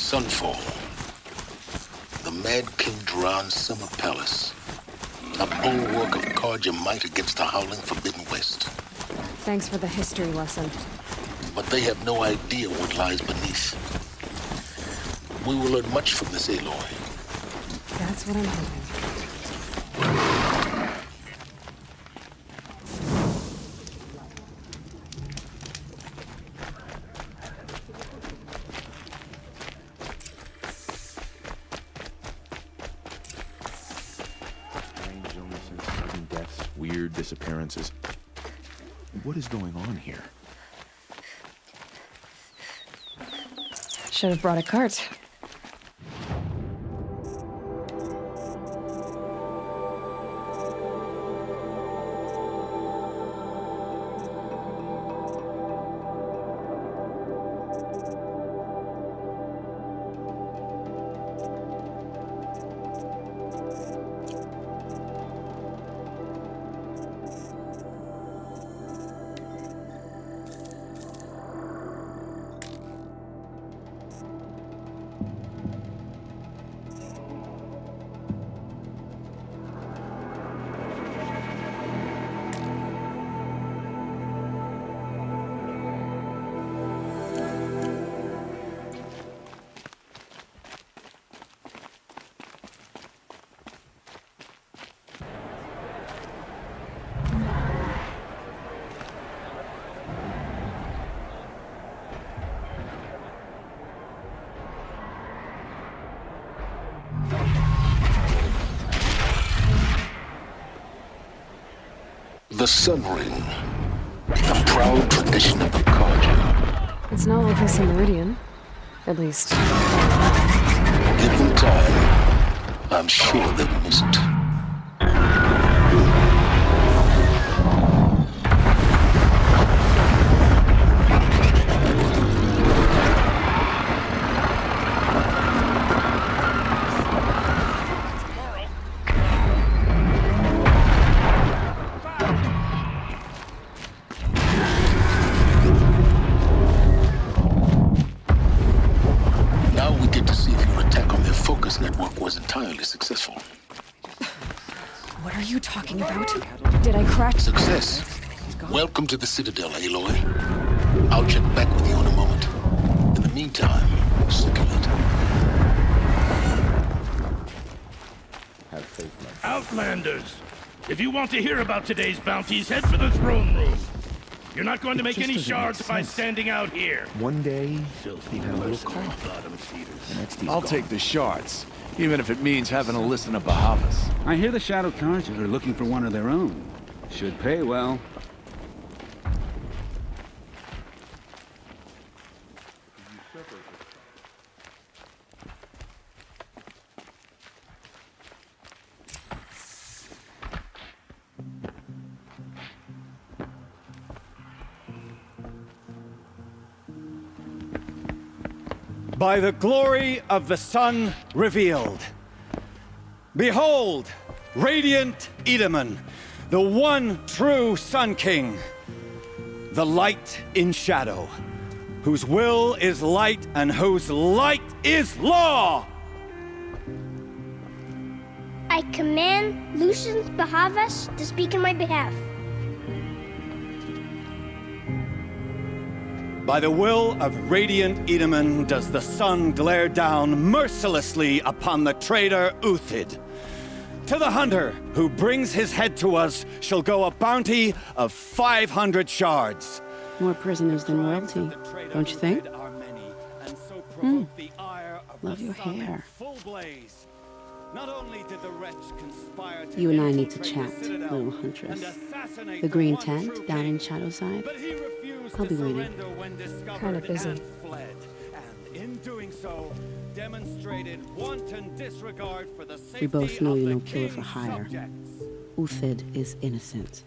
Sunfall. The Mad King Duran's summer palace. A bulwark of cards your might against the howling Forbidden West. Thanks for the history lesson. But they have no idea what lies beneath. We will learn much from this Aloy. That's what I'm hoping. Weird disappearances. What is going on here? Should have brought a cart. The Sun Ring. A proud tradition of the Carja. It's not like this in Meridian. At least. Give them time. I'm sure they'll miss it. Successful. What are you talking about? Did I crash? Success. Welcome to the Citadel, Aloy. I'll check back with you in a moment. In the meantime, circulate. Have faith, Outlanders! If you want to hear about today's bounties, head for the throne room. You're not going to make any shards by standing out here. One day, Filthy you have a little mercenary cough. bottom feeders. The next he's I'll gone. take the shards, even if it means having to listen to Bahavas. I hear the Shadow Carja are looking for one of their own. Should pay well. By the glory of the sun revealed. Behold, radiant Edaman, the one true Sun King, the light in shadow, whose will is light and whose light is law! I command Lucian Bahavas to speak in my behalf. By the will of radiant Edaman does the sun glare down mercilessly upon the traitor Uthid. To the hunter who brings his head to us shall go a bounty of 500 shards. More prisoners than royalty, don't you think? Love your hair. Not only did the wretch conspire to You and I infiltrate need to the chat, Citadel little huntress. and assassinate The green one tent true down king, in Shadowside. but he refused I'll to be waiting. surrender when discovered Kinda busy. and fled. And in doing so, demonstrated wanton disregard for the safety We both know of you're the no killer for king's hire. subjects. Uthid is innocent.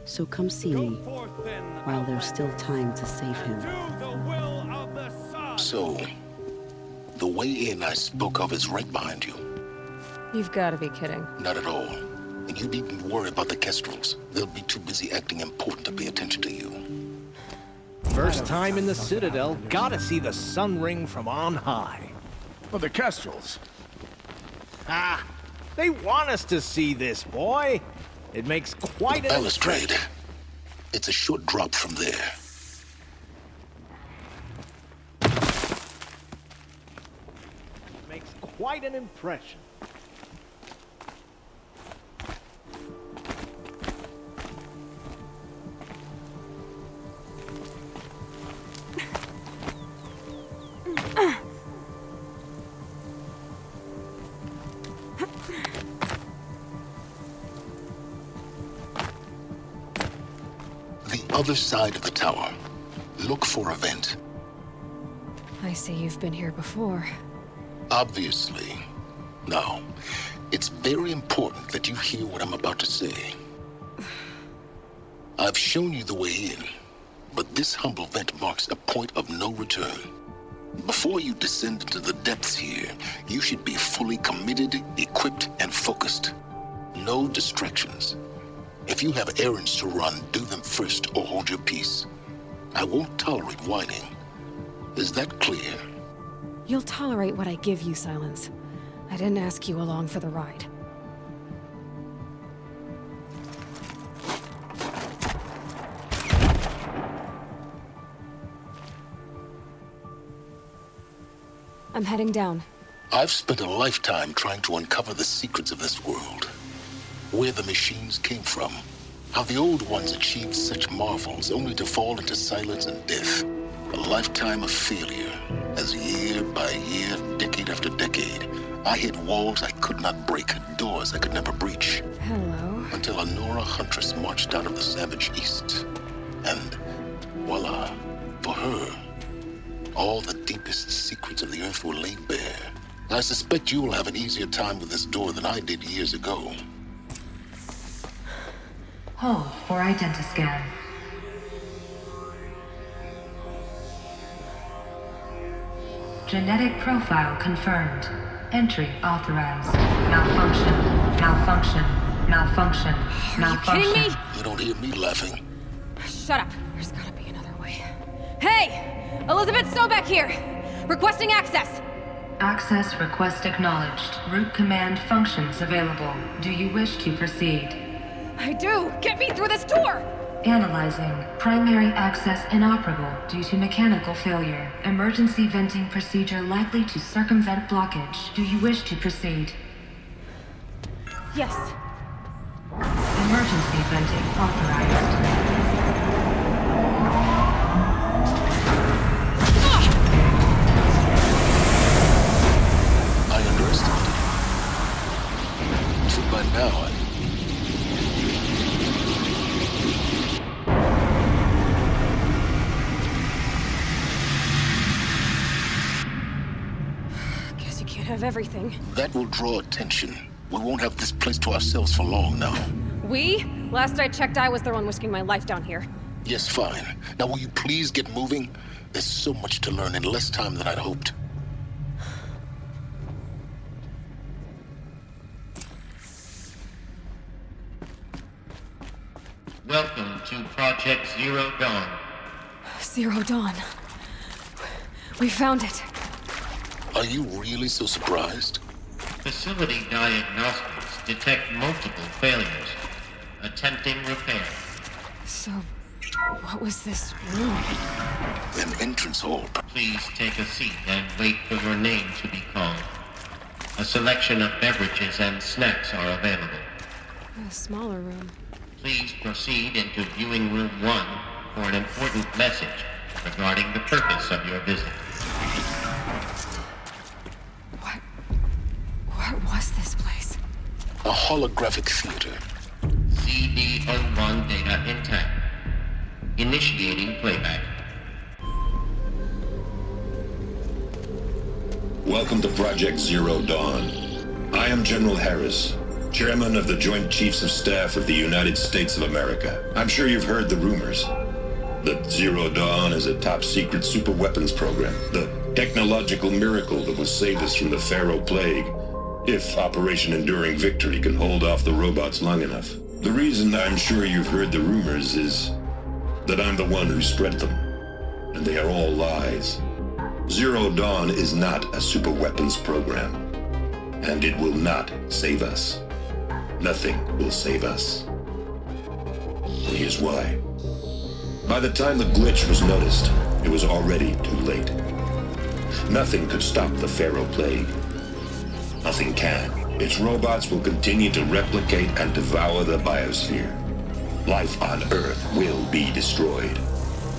So come see Go me forth then, while there's still outlanders. time to save him. Do the will of the sun. So, the way in I spoke of is right behind you. You've got to be kidding. Not at all. And you needn't worry about the Kestrels. They'll be too busy acting important to pay attention to you. First time in the Citadel, gotta see the Sun Ring from on high. Oh, the Kestrels. Ah, they want us to see this, boy. It makes quite an Balustrade. It's a short drop from there. Makes quite an impression. Other side of the tower. Look for a vent. I see you've been here before. Obviously. Now, it's very important that you hear what I'm about to say. I've shown you the way in, but this humble vent marks a point of no return. Before you descend into the depths here, you should be fully committed, equipped, and focused. No distractions. If you have errands to run, do them first or hold your peace. I won't tolerate whining. Is that clear? You'll tolerate what I give you, Silence. I didn't ask you along for the ride. I'm heading down. I've spent a lifetime trying to uncover the secrets of this world. Where the machines came from. How the old ones achieved such marvels only to fall into silence and death. A lifetime of failure, as year by year, decade after decade, I hit walls I could not break, doors I could never breach. Hello. Until a Nora huntress marched out of the savage east. And voila, for her, all the deepest secrets of the earth were laid bare. I suspect you will have an easier time with this door than I did years ago. Hold for identiscan. Genetic profile confirmed. Entry authorized. Malfunction. Malfunction. Malfunction. Malfunction. Are you kidding me? You don't hear me laughing. Shut up. There's gotta be another way. Hey! Elizabeth Sobeck here! Requesting access! Access request acknowledged. Root command functions available. Do you wish to proceed? I do! Get me through this door! Analyzing. Primary access inoperable due to mechanical failure. Emergency venting procedure likely to circumvent blockage. Do you wish to proceed? Yes. Emergency venting authorized. I underestimated. So by now, Guess you can't have everything. that will draw attention. We won't have this place to ourselves for long now. We? Last I checked, I was the one risking my life down here. Yes, fine. Now will you please get moving? There's so much to learn in less time than I'd hoped. Welcome to Project Zero Dawn. Zero Dawn. We found it. Are you really so surprised? Facility diagnostics detect multiple failures. Attempting repair. So, what was this room? An entrance hall. Please take a seat and wait for your name to be called. A selection of beverages and snacks are available. A smaller room. Please proceed into viewing room 1 for an important message regarding the purpose of your visit. What was this place? A holographic theater. CD01 data intact. Initiating playback. Welcome to Project Zero Dawn. I am General Harris, Chairman of the Joint Chiefs of Staff of the United States of America. I'm sure you've heard the rumors that Zero Dawn is a top-secret superweapons program, the technological miracle that will save us from the Pharaoh Plague, if Operation Enduring Victory can hold off the robots long enough. The reason I'm sure you've heard the rumors is that I'm the one who spread them, and they are all lies. Zero Dawn is not a superweapons program, and it will not save us. Nothing will save us. Here's why. By the time the glitch was noticed, it was already too late. Nothing could stop the Pharaoh Plague. Nothing can. Its robots will continue to replicate and devour the biosphere. Life on Earth will be destroyed.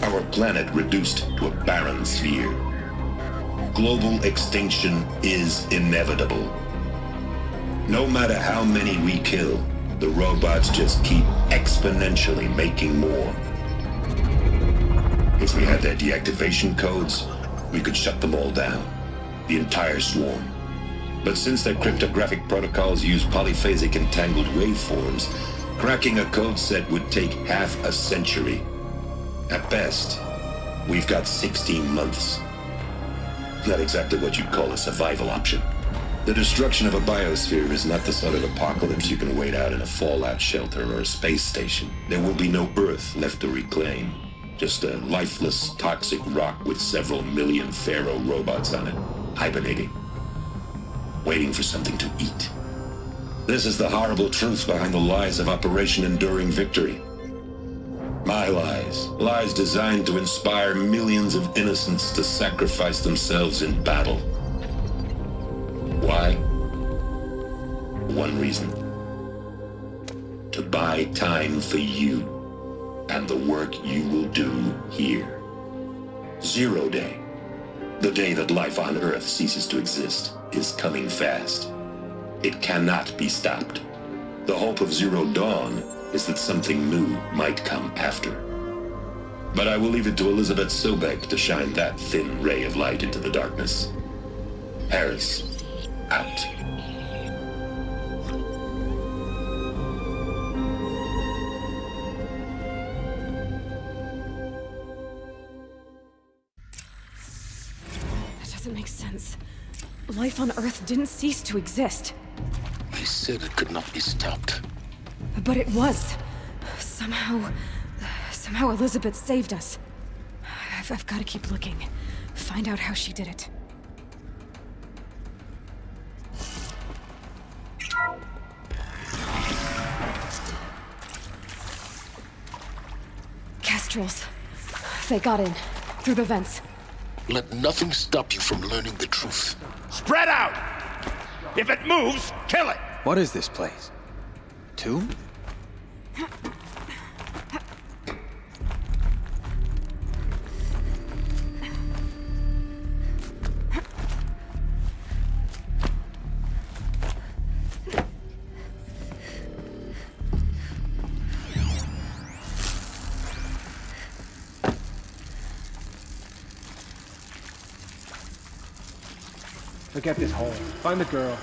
Our planet reduced to a barren sphere. Global extinction is inevitable. No matter how many we kill, the robots just keep exponentially making more. If we had their deactivation codes, we could shut them all down. The entire swarm. But since their cryptographic protocols use polyphasic entangled waveforms, cracking a code set would take half a century. At best, we've got 16 months. Not exactly what you'd call a survival option. The destruction of a biosphere is not the sort of apocalypse you can wait out in a fallout shelter or a space station. There will be no Earth left to reclaim. Just a lifeless, toxic rock with several million Pharaoh robots on it, hibernating. Waiting for something to eat. This is the horrible truth behind the lies of Operation Enduring Victory. My lies. Lies designed to inspire millions of innocents to sacrifice themselves in battle. Why? One reason. To buy time for you and the work you will do here. Zero Day. The day that life on Earth ceases to exist is coming fast. It cannot be stopped. The hope of Zero Dawn is that something new might come after. But I will leave it to Elizabeth Sobek to shine that thin ray of light into the darkness. Harris, out. That doesn't make sense. Life on Earth didn't cease to exist. They said it could not be stopped. But it was. Somehow Elizabeth saved us. I've got to keep looking. Find out how she did it. Kestrels. They got in. Through the vents. Let nothing stop you from learning the truth. Spread out! If it moves, kill it! What is this place? Tomb? Forget this hole. Find the girl.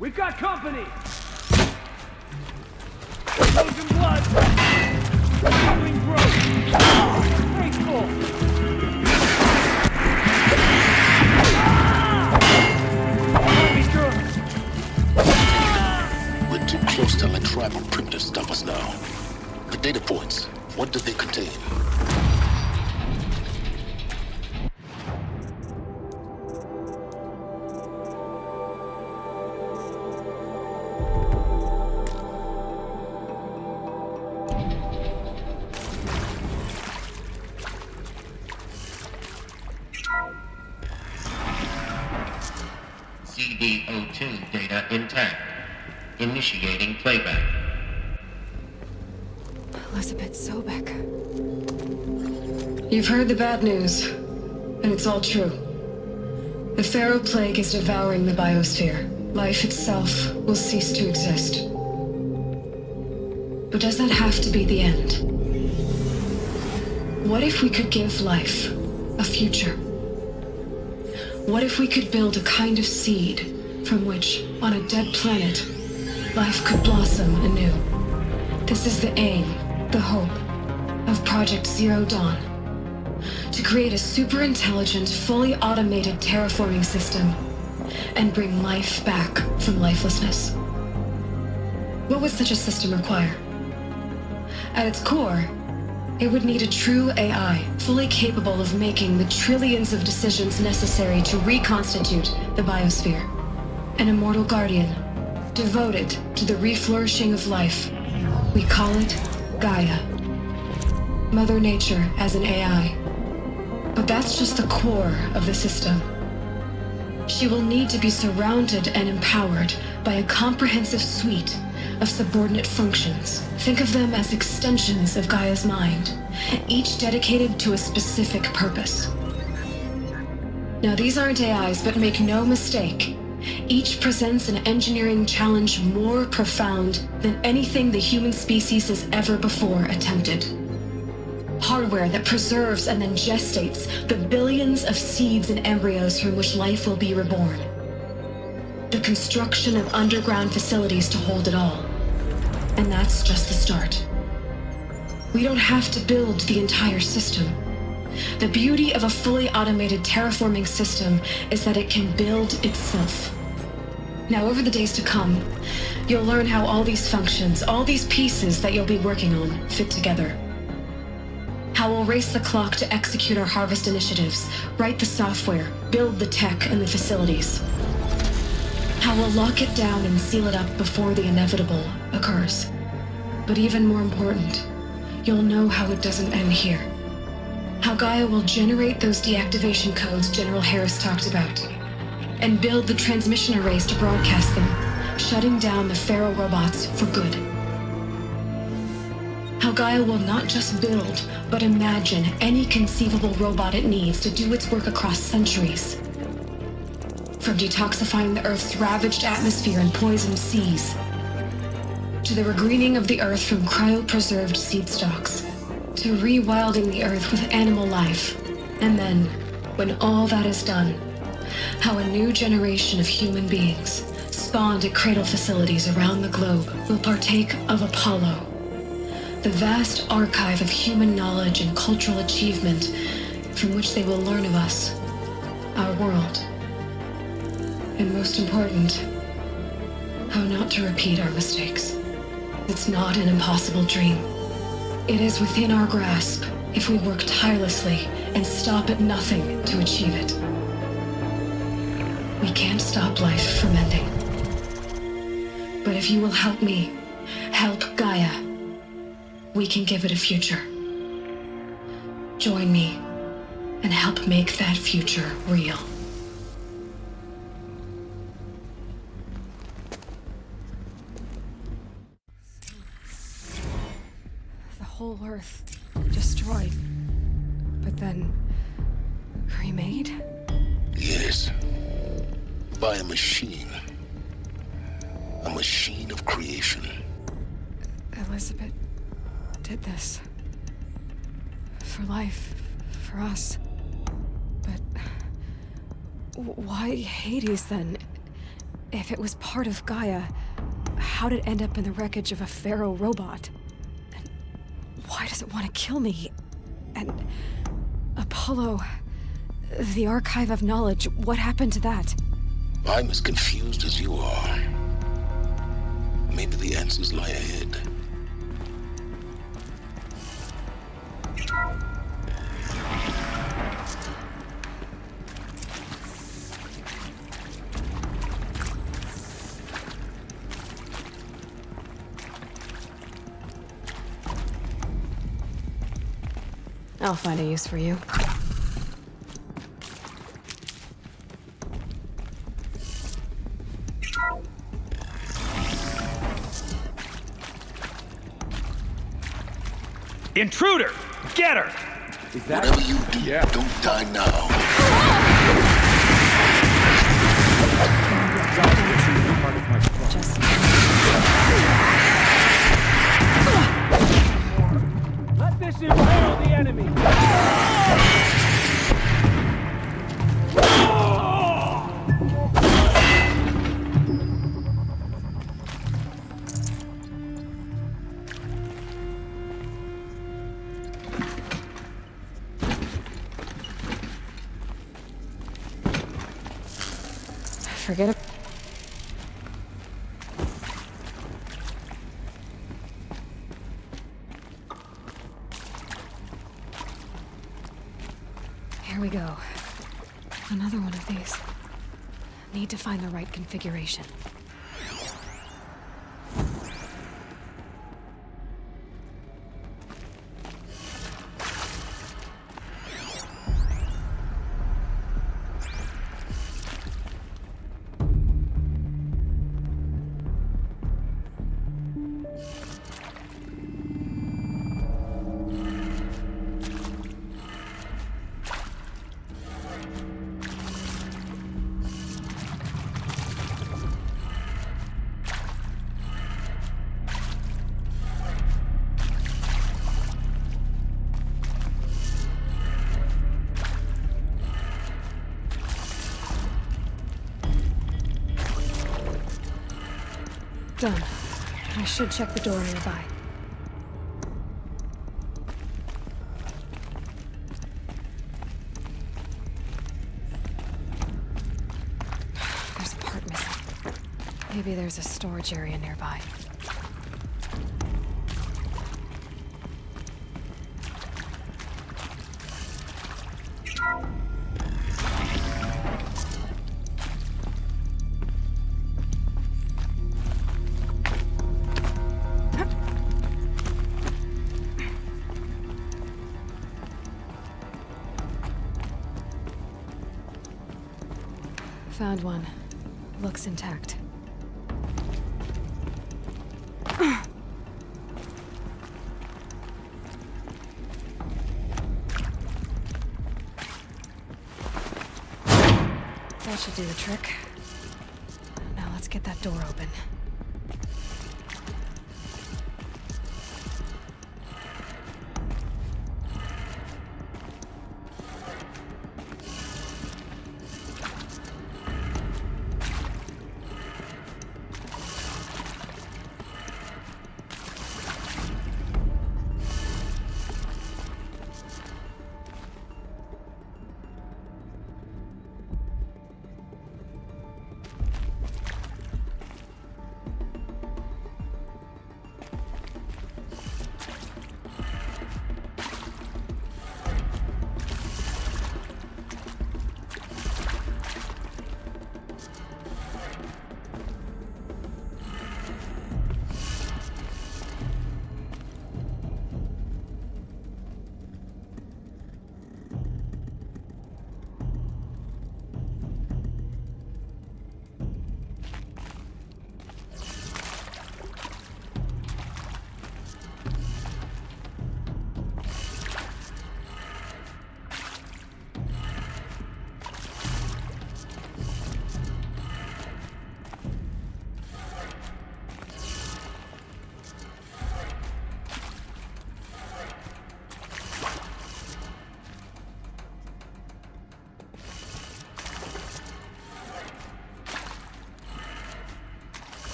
We've got company! Losing blood! Doing growth! Graceful! We're too close to let tribal primitives stop us now. The data points, what do they contain? CD02 data intact. Initiating playback. Elizabeth Sobek. You've heard the bad news, and it's all true. The Pharaoh Plague is devouring the biosphere. Life itself will cease to exist. But does that have to be the end? What if we could give life a future? What if we could build a kind of seed from which, on a dead planet, life could blossom anew? This is the aim, the hope, of Project Zero Dawn. To create a super-intelligent, fully automated terraforming system and bring life back from lifelessness. What would such a system require? At its core, it would need a true AI, fully capable of making the trillions of decisions necessary to reconstitute the biosphere. An immortal guardian, devoted to the reflourishing of life. We call it Gaia. Mother Nature as an AI. But that's just the core of the system. She will need to be surrounded and empowered by a comprehensive suite of subordinate functions. Think of them as extensions of Gaia's mind, each dedicated to a specific purpose. Now, these aren't AIs, but make no mistake, each presents an engineering challenge more profound than anything the human species has ever before attempted. Hardware that preserves and then gestates the billions of seeds and embryos from which life will be reborn. The construction of underground facilities to hold it all. And that's just the start. We don't have to build the entire system. The beauty of a fully automated terraforming system is that it can build itself. Now, over the days to come, you'll learn how all these functions, all these pieces that you'll be working on, fit together. How we'll race the clock to execute our harvest initiatives, write the software, build the tech and the facilities. How we'll lock it down and seal it up before the inevitable occurs. But even more important, you'll know how it doesn't end here. How Gaia will generate those deactivation codes General Harris talked about, and build the transmission arrays to broadcast them, shutting down the Pharaoh robots for good. How Gaia will not just build, but imagine any conceivable robot it needs to do its work across centuries. From detoxifying the Earth's ravaged atmosphere and poisoned seas, to the regreening of the Earth from cryopreserved seed stalks, to rewilding the Earth with animal life. And then, when all that is done, how a new generation of human beings, spawned at cradle facilities around the globe, will partake of Apollo, the vast archive of human knowledge and cultural achievement from which they will learn of us, our world. And most important, how not to repeat our mistakes. It's not an impossible dream. It is within our grasp if we work tirelessly and stop at nothing to achieve it. We can't stop life from ending. But if you will help me, help Gaia, we can give it a future. Join me and help make that future real. The whole Earth destroyed, but then remade? Yes. By a machine. A machine of creation. Elizabeth did this. For life, for us. But why Hades then? If it was part of Gaia, how did it end up in the wreckage of a Pharaoh robot? And why does it want to kill me? And Apollo, the archive of knowledge, what happened to that? I'm as confused as you are. Maybe the answers lie ahead. I'll find a use for you. Intruder! Get her! Whatever you do, don't die now. Let this impale the enemy! Forget it. Here we go. Another one of these. Need to find the right configuration. Done. I should check the door nearby. There's a part missing. Maybe there's a storage area nearby. Found one. Looks intact. That should do the trick. Now let's get that door open.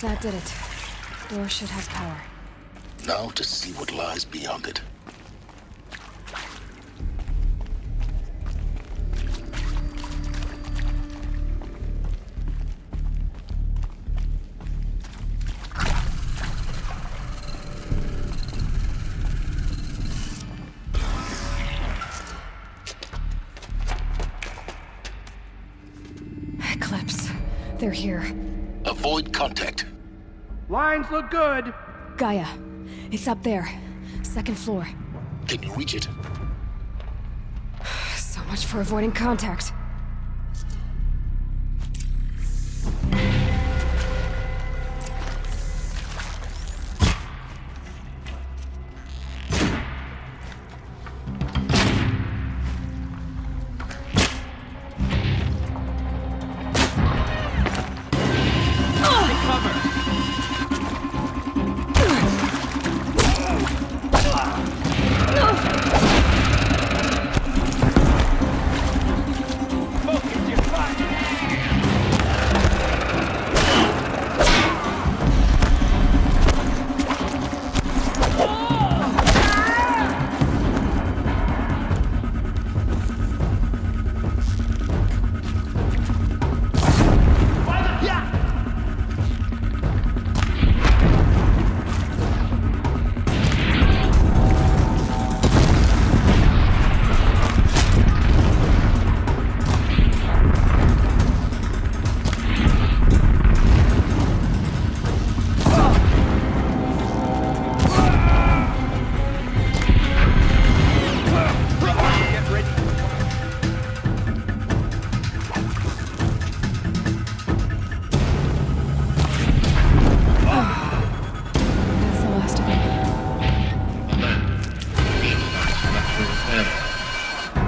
That did it. Door should have power. Now to see what lies beyond it. Eclipse. They're here. Avoid contact. Lines look good. Gaia. It's up there. Second floor. Can you reach it? So much for avoiding contact.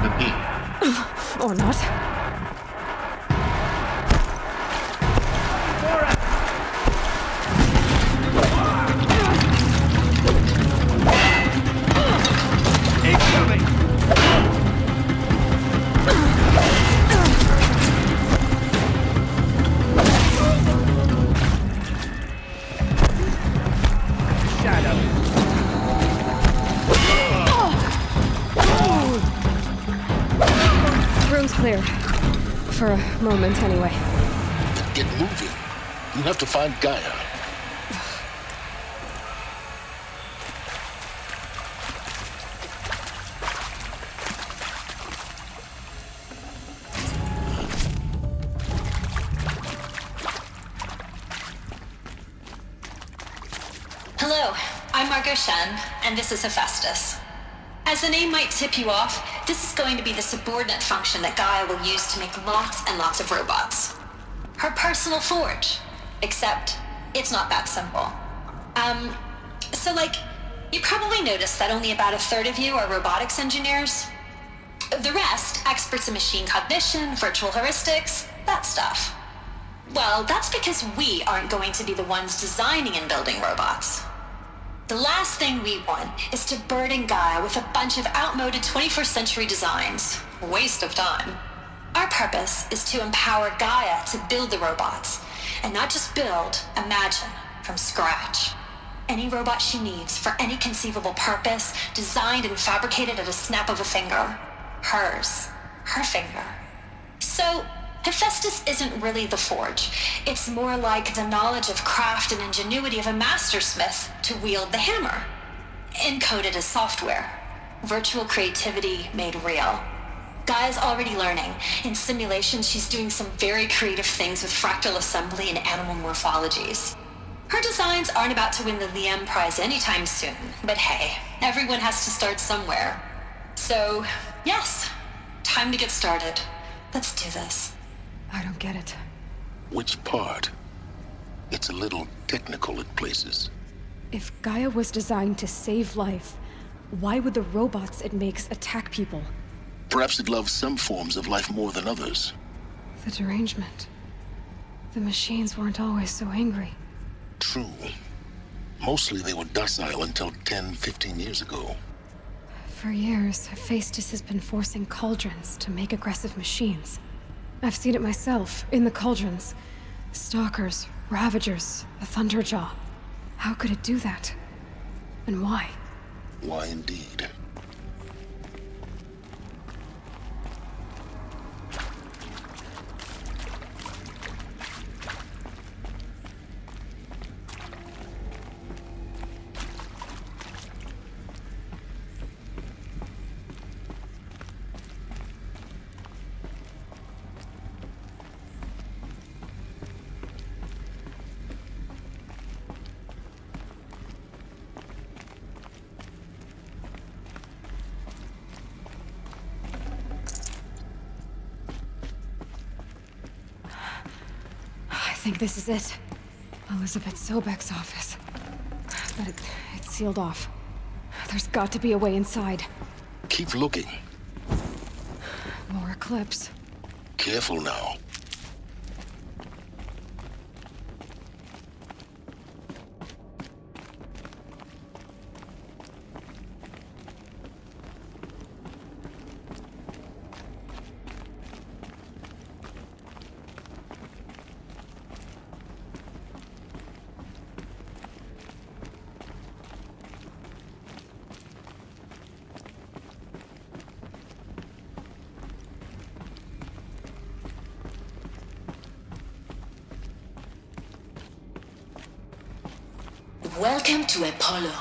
the peak. Or not. Clear. For a moment, anyway. Then get moving. You have to find Gaia. Hello, I'm Margot Shen, and this is Hephaestus. As the name might tip you off, this is going to be the subordinate function that Gaia will use to make lots and lots of robots. Her personal forge. Except, it's not that simple. You probably noticed that only about a third of you are robotics engineers. The rest, experts in machine cognition, virtual heuristics, that stuff. Well, that's because we aren't going to be the ones designing and building robots. The last thing we want is to burden Gaia with a bunch of outmoded 21st century designs. Waste of time. Our purpose is to empower Gaia to build the robots, and not just build, imagine, from scratch. Any robot she needs for any conceivable purpose, designed and fabricated at a snap of a finger. Hers. Her finger. So, Hephaestus isn't really the forge. It's more like the knowledge of craft and ingenuity of a mastersmith to wield the hammer. Encoded as software. Virtual creativity made real. Gaia's already learning. In simulations, she's doing some very creative things with fractal assembly and animal morphologies. Her designs aren't about to win the Liam Prize anytime soon, but hey, everyone has to start somewhere. So, yes, time to get started. Let's do this. I don't get it. Which part? It's a little technical in places. If Gaia was designed to save life, why would the robots it makes attack people? Perhaps it loves some forms of life more than others. The derangement. The machines weren't always so angry. True. Mostly they were docile until 10, 15 years ago. For years, Hephaestus has been forcing cauldrons to make aggressive machines. I've seen it myself, in the cauldrons. Stalkers, Ravagers, a Thunderjaw. How could it do that? And why? Why indeed? I think this is it. Elizabeth Sobek's office. But it's sealed off. There's got to be a way inside. Keep looking. More eclipse. Careful now. Welcome to Apollo,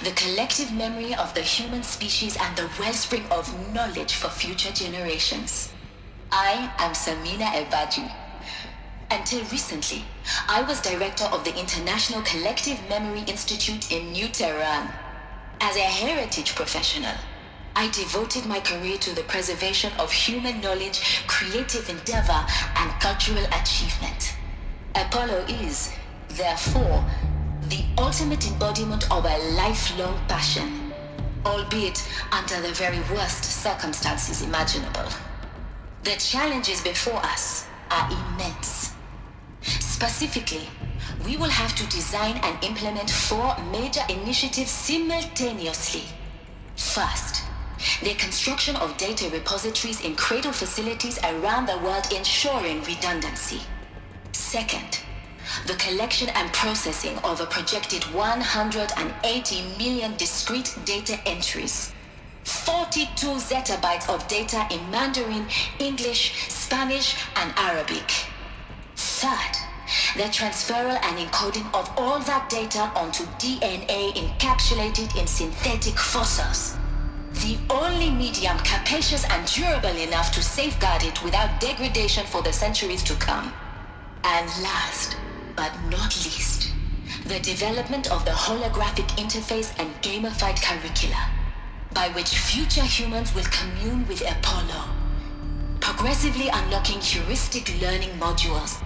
the collective memory of the human species and the wellspring of knowledge for future generations. I am Samina Ebaji. Until recently, I was director of the International Collective Memory Institute in New Tehran. As a heritage professional, I devoted my career to the preservation of human knowledge, creative endeavor, and cultural achievement. Apollo is, therefore, the ultimate embodiment of a lifelong passion. albeit under the very worst circumstances imaginable. The challenges before us are immense. Specifically, we will have to design and implement 4 major initiatives simultaneously. First, the construction of data repositories in cradle facilities around the world ensuring redundancy. Second, the collection and processing of a projected 180 million discrete data entries. 42 zettabytes of data in Mandarin, English, Spanish, and Arabic. Third, the transferal and encoding of all that data onto DNA encapsulated in synthetic fossils. The only medium capacious and durable enough to safeguard it without degradation for the centuries to come. And last, but not least, the development of the holographic interface and gamified curricula, by which future humans will commune with Apollo, progressively unlocking heuristic learning modules,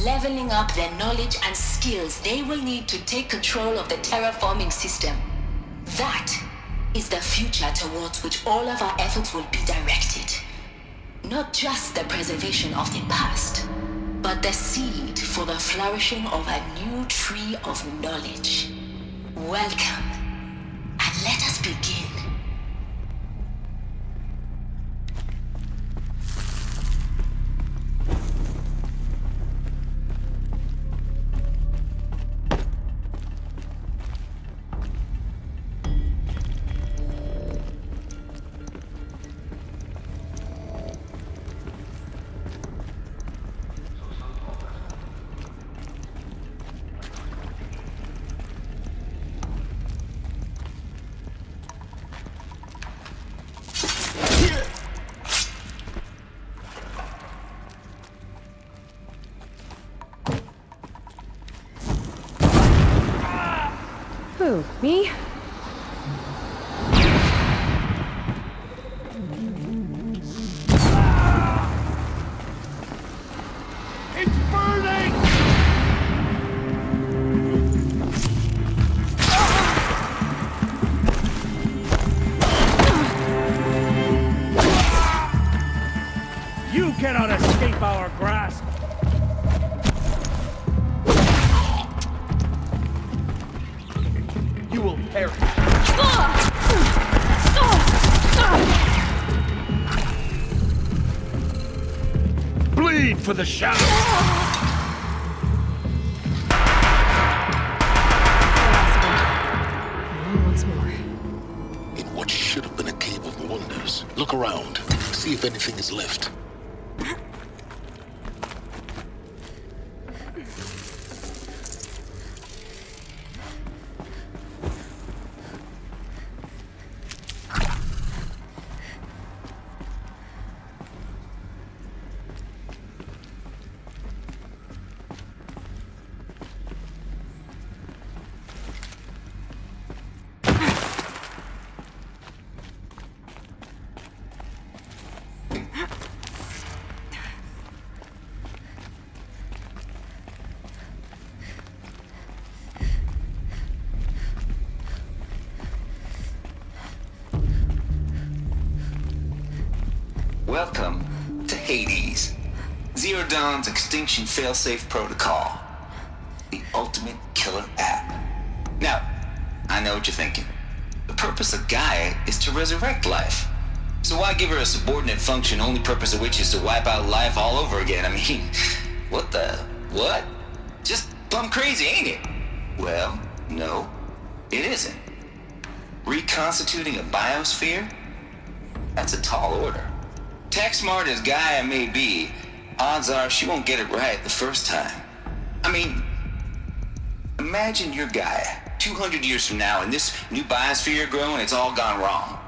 leveling up their knowledge and skills they will need to take control of the terraforming system. That is the future towards which all of our efforts will be directed. Not just the preservation of the past, but the seed for the flourishing of a new tree of knowledge. Welcome, and let us begin. Who, me? It's burning! You cannot escape our grasp! You will perish. Bleed for the shadow! Once more. In what should have been a cave of wonders, look around. See if anything is left. Welcome to Hades, Zero Dawn's extinction failsafe protocol, the ultimate killer app. Now, I know what you're thinking. The purpose of Gaia is to resurrect life. So why give her a subordinate function, only purpose of which is to wipe out life all over again? I mean, what? Just plumb crazy, ain't it? Well, no, it isn't. Reconstituting a biosphere? That's a tall order. Tech smart as Gaia may be, odds are she won't get it right the first time. I mean, imagine you're Gaia, 200 years from now, and this new biosphere growing, it's all gone wrong.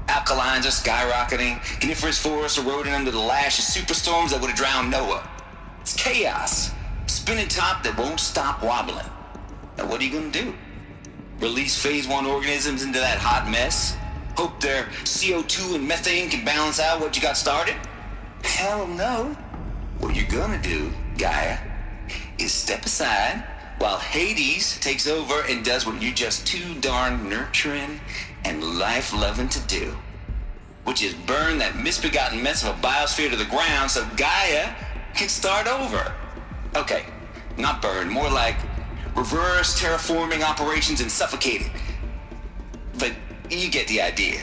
Alkalines are skyrocketing, coniferous forests eroding under the lash of superstorms that would have drowned Noah. It's chaos, spinning top that won't stop wobbling. Now what are you gonna do? Release phase 1 organisms into that hot mess? Hope their CO2 and methane can balance out what you got started? Hell no. What you're gonna do, Gaia, is step aside, while Hades takes over and does what you're just too darn nurturing and life-loving to do, which is burn that misbegotten mess of a biosphere to the ground so Gaia can start over. Okay, not burn, more like reverse terraforming operations and suffocate it. But you get the idea.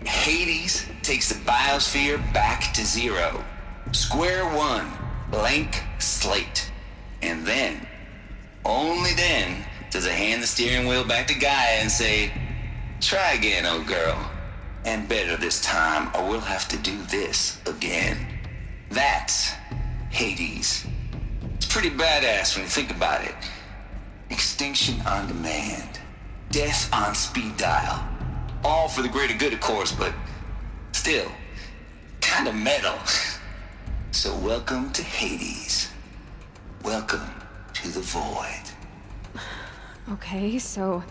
Hades takes the biosphere back to zero. Square one, blank slate. And then, only then, does it hand the steering wheel back to Gaia and say, try again, old girl. And better this time, or we'll have to do this again. That's Hades. It's pretty badass when you think about it. Extinction on demand. Death on speed dial. All for the greater good, of course, but still, kind of metal. So welcome to Hades. Welcome to the void. Okay, so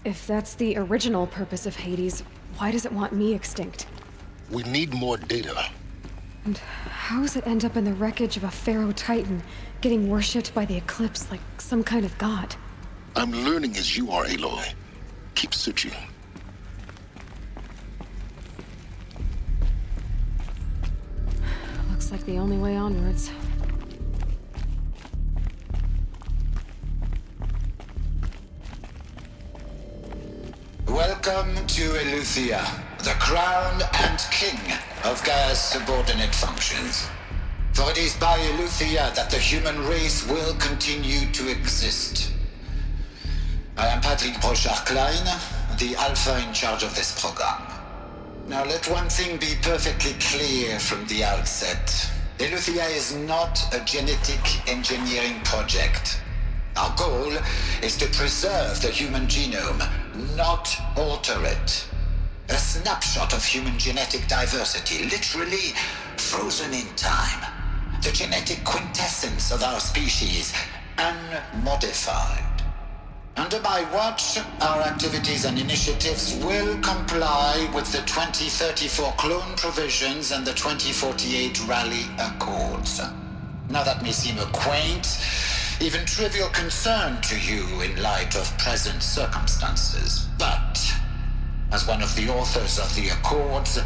if that's the original purpose of Hades, why does it want me extinct? We need more data. And how does it end up in the wreckage of a Pharaoh Titan, getting worshipped by the Eclipse like some kind of god? I'm learning as you are, Aloy. Keep searching. Looks like the only way onwards. Welcome to Eleuthia, the crown and king of Gaia's subordinate functions. For it is by Eleuthia that the human race will continue to exist. I am Patrick Brochard-Klein, the Alpha in charge of this program. Now let one thing be perfectly clear from the outset. Eleuthia is not a genetic engineering project. Our goal is to preserve the human genome, not alter it. A snapshot of human genetic diversity, literally frozen in time. The genetic quintessence of our species, unmodified. Under my watch, our activities and initiatives will comply with the 2034 clone provisions and the 2048 Rally Accords. Now that may seem a quaint, even trivial concern to you in light of present circumstances, but as one of the authors of the Accords,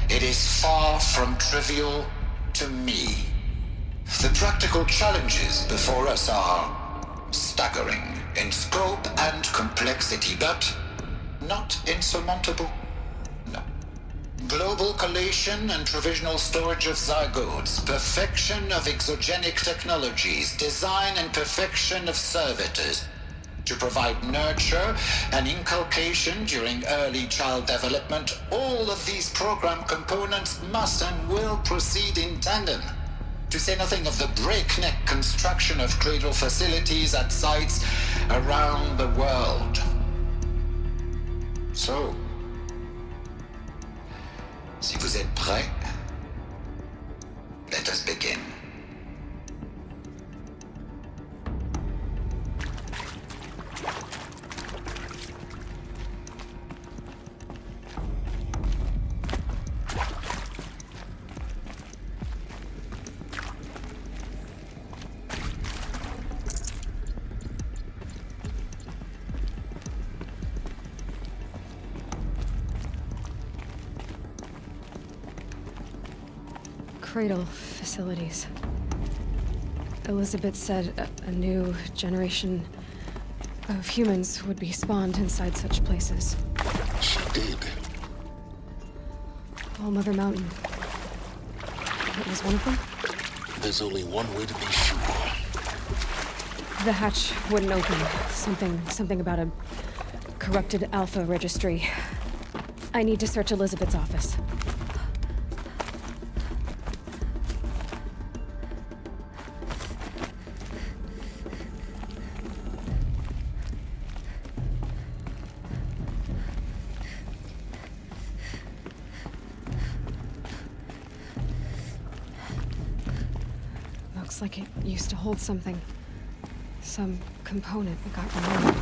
it is far from trivial to me. The practical challenges before us are staggering in scope and complexity, but not insurmountable. No. Global collation and provisional storage of zygotes, perfection of exogenic technologies, design and perfection of servitors, to provide nurture and inculcation during early child development. All of these program components must and will proceed in tandem. To say nothing of the breakneck construction of cradle facilities at sites around the world. So, si vous êtes prêts, let us begin. Cradle facilities. Elizabeth said a new generation of humans would be spawned inside such places. She did. All Mother Mountain. It was one of them? There's only one way to be sure. The hatch wouldn't open. Something about a corrupted Alpha registry. I need to search Elizabeth's office. Looks like it used to hold something. Some component that got removed.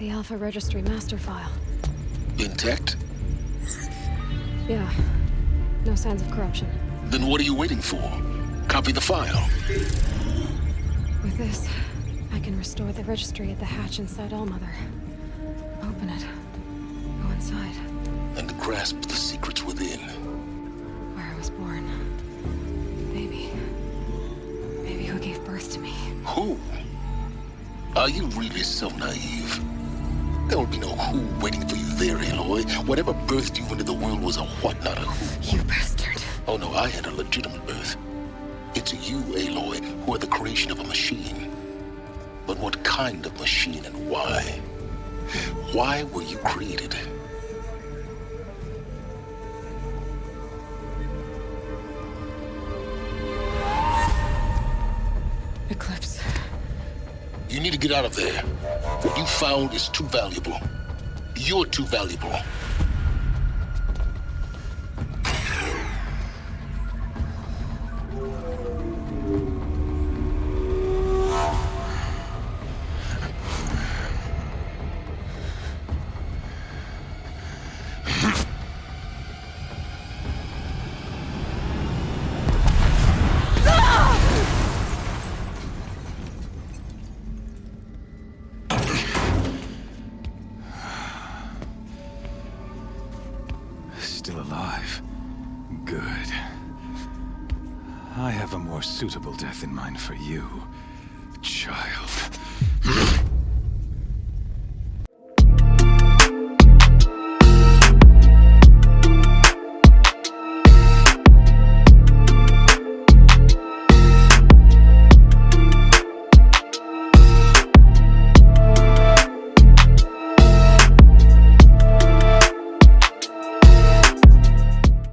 The Alpha Registry master file. Intact? Yeah. No signs of corruption. Then what are you waiting for? Copy the file. With this, I can restore the registry at the hatch inside Allmother. Open it. Go inside. And grasp the secrets within. Where I was born. Baby. Baby who gave birth to me. Who? Are you really so naive? There will be no who waiting for you there, Aloy. Whatever birthed you into the world was a what, not a who. You bastard. Oh no, I had a legitimate birth. It's you, Aloy, who are the creation of a machine. But what kind of machine and why? Why were you created? Eclipse. You need to get out of there. What you found is too valuable. You're too valuable. Still alive. Good. I have a more suitable death in mind for you, child.